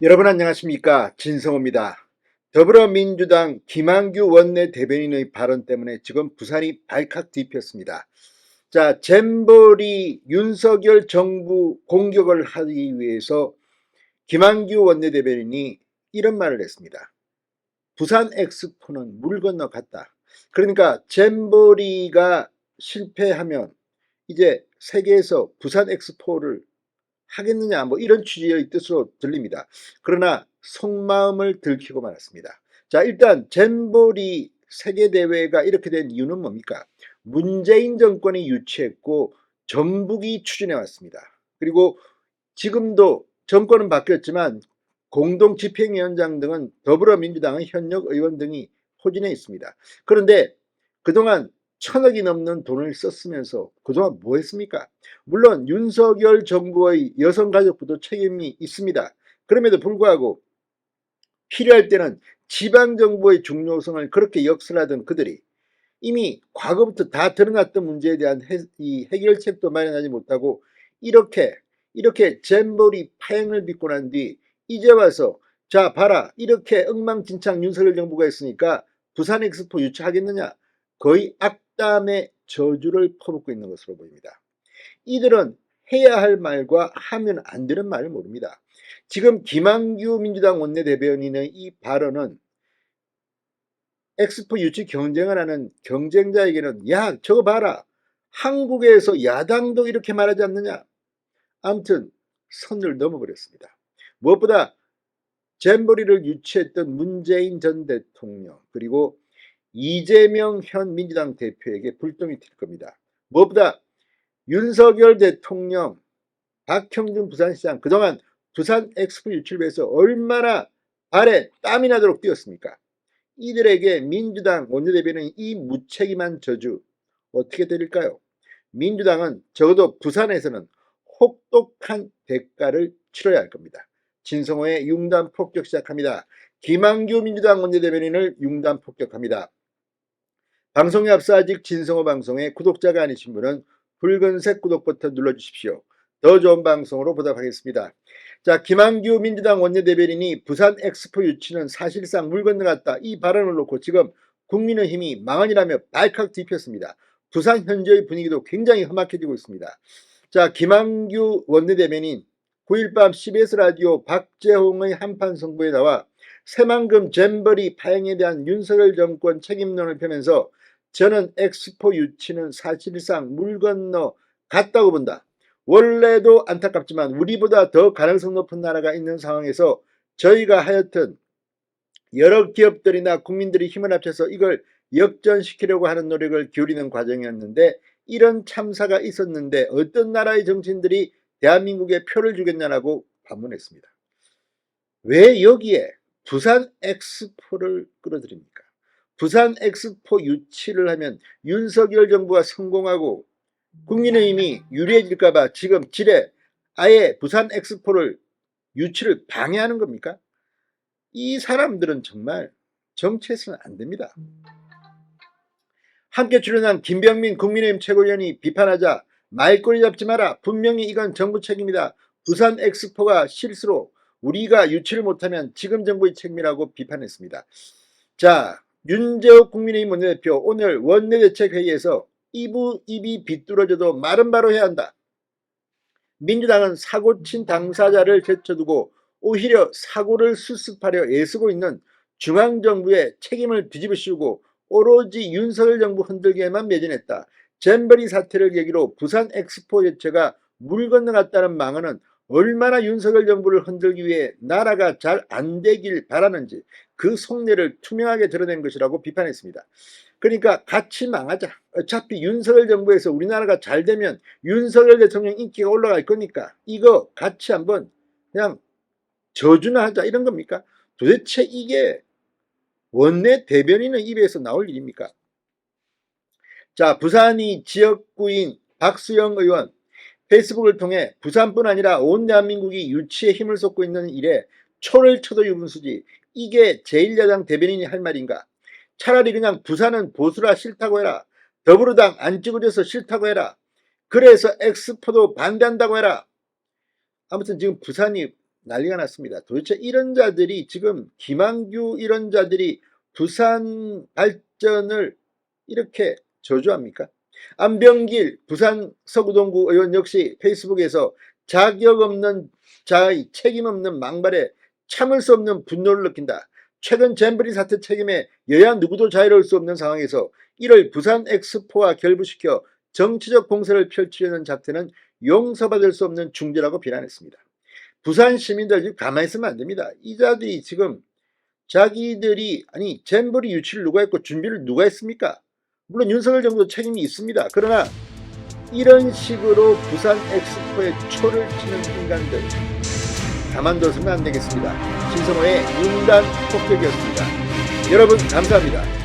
여러분 안녕하십니까, 진성호입니다. 더불어민주당 김한규 원내대변인의 발언 때문에 지금 부산이 발칵 뒤폈습니다. 자, 잼버리 윤석열 정부 공격을 하기 위해서 김한규 원내대변인이 이런 말을 했습니다. 부산 엑스포는 물 건너갔다. 그러니까 잼버리가 실패하면 이제 세계에서 부산 엑스포를 하겠느냐, 뭐 이런 취지의 뜻으로 들립니다. 그러나 속마음을 들키고 말았습니다. 자, 일단 잼버리 세계대회가 이렇게 된 이유는 뭡니까? 문재인 정권이 유치했고 전북이 추진해 왔습니다. 그리고 지금도 정권은 바뀌었지만 공동집행위원장 등은 더불어민주당의 현역 의원 등이 포진해 있습니다. 그런데 그동안 1,000억이 넘는 돈을 썼으면서 그동안 뭐 했습니까? 물론 윤석열 정부의 여성가족부도 책임이 있습니다. 그럼에도 불구하고 필요할 때는 지방정부의 중요성을 그렇게 역설하던 그들이 이미 과거부터 다 드러났던 문제에 대한 해결책도 마련하지 못하고 이렇게 잼버리 파행을 빚고 난 뒤 이제 와서 자 봐라, 이렇게 엉망진창 윤석열 정부가 했으니까 부산 엑스포 유치하겠느냐, 거의 악담의 저주를 퍼붓고 있는 것으로 보입니다. 이들은 해야 할 말과 하면 안 되는 말을 모릅니다. 지금 김한규 민주당 원내대변인의 이 발언은 엑스포 유치 경쟁을 하는 경쟁자에게는 야 저거 봐라, 한국에서 야당도 이렇게 말하지 않느냐. 아무튼 선을 넘어버렸습니다. 무엇보다 잼버리를 유치했던 문재인 전 대통령 그리고 이재명 현 민주당 대표에게 불똥이 튈 겁니다. 무엇보다 윤석열 대통령, 박형준 부산시장 그동안 부산 엑스포 유치를 위해서 얼마나 발에 땀이 나도록 뛰었습니까? 이들에게 민주당 원내대변인 이 무책임한 저주 어떻게 드릴까요? 민주당은 적어도 부산에서는 혹독한 대가를 치러야 할 겁니다. 진성호의 융단 폭격 시작합니다. 김한규 민주당 원내대변인을 융단 폭격합니다. 방송에 앞서 아직 진성호 방송의 구독자가 아니신 분은 붉은색 구독 버튼 눌러주십시오. 더 좋은 방송으로 보답하겠습니다. 자, 김한규 민주당 원내대변인이 부산 엑스포 유치는 사실상 물 건너갔다, 이 발언을 놓고 지금 국민의힘이 망언이라며 발칵 뒤폈습니다. 부산 현재의 분위기도 굉장히 험악해지고 있습니다. 자, 김한규 원내대변인 9일 밤 CBS 라디오 박재홍의 한판 승부에 나와 새만금 잼버리 파행에 대한 윤석열 정권 책임론을 펴면서 저는 엑스포 유치는 사실상 물 건너 갔다고 본다. 원래도 안타깝지만 우리보다 더 가능성 높은 나라가 있는 상황에서 저희가 하여튼 여러 기업들이나 국민들이 힘을 합쳐서 이걸 역전시키려고 하는 노력을 기울이는 과정이었는데 이런 참사가 있었는데 어떤 나라의 정치인들이 대한민국에 표를 주겠냐라고 반문했습니다. 왜 여기에 부산 엑스포를 끌어들입니까? 부산 엑스포 유치를 하면 윤석열 정부가 성공하고 국민의힘이 유리해질까봐 지금 지레 아예 부산 엑스포를 유치를 방해하는 겁니까? 이 사람들은 정말 정치해서는 안 됩니다. 함께 출연한 김병민 국민의힘 최고위원이 비판하자 말꼬리 잡지 마라, 분명히 이건 정부 책임이다, 부산 엑스포가 실수로 우리가 유치를 못하면 지금 정부의 책임이라고 비판했습니다. 자, 윤재욱 국민의힘 원내대표 오늘 원내대책회의에서 입이 비뚤어져도 말은 바로 해야 한다. 민주당은 사고친 당사자를 제쳐두고 오히려 사고를 수습하려 애쓰고 있는 중앙정부의 책임을 뒤집어 씌우고 오로지 윤석열 정부 흔들기에만 매진했다. 잼버리 사태를 계기로 부산 엑스포 개최가 물 건너갔다는 망언은 얼마나 윤석열 정부를 흔들기 위해 나라가 잘 안되길 바라는지 그 속내를 투명하게 드러낸 것이라고 비판했습니다. 그러니까 같이 망하자. 어차피 윤석열 정부에서 우리나라가 잘 되면 윤석열 대통령 인기가 올라갈 거니까 이거 같이 한번 그냥 저주나 하자, 이런 겁니까? 도대체 이게 원내 대변인의 입에서 나올 일입니까? 자, 부산이 지역구인 박수영 의원 페이스북을 통해 부산뿐 아니라 온 대한민국이 유치에 힘을 쏟고 있는 일에 초를 쳐도 유분수지, 이게 제1야당 대변인이 할 말인가? 차라리 그냥 부산은 보수라 싫다고 해라, 더불어당 안 찍어줘서 싫다고 해라, 그래서 엑스포도 반대한다고 해라. 아무튼 지금 부산이 난리가 났습니다. 도대체 이런 자들이 지금 김한규 이런 자들이 부산 발전을 이렇게 저주합니까? 안병길 부산 서구동구 의원 역시 페이스북에서 자격 없는 자의 책임 없는 망발에 참을 수 없는 분노를 느낀다. 최근 잼버리 사태 책임에 여야 누구도 자유로울 수 없는 상황에서 1월 부산 엑스포와 결부시켜 정치적 공세를 펼치려는 작태는 용서받을 수 없는 중죄라고 비난했습니다. 부산 시민들 가만히 있으면 안 됩니다. 이 자들이 지금 자기들이 아니 잼버리 유치를 누가 했고 준비를 누가 했습니까? 물론 윤석열 정부도 책임이 있습니다. 그러나 이런 식으로 부산 엑스포에 초를 치는 인간들 가만둬서는 안 되겠습니다. 신성호의 융단 폭격이었습니다. 여러분 감사합니다.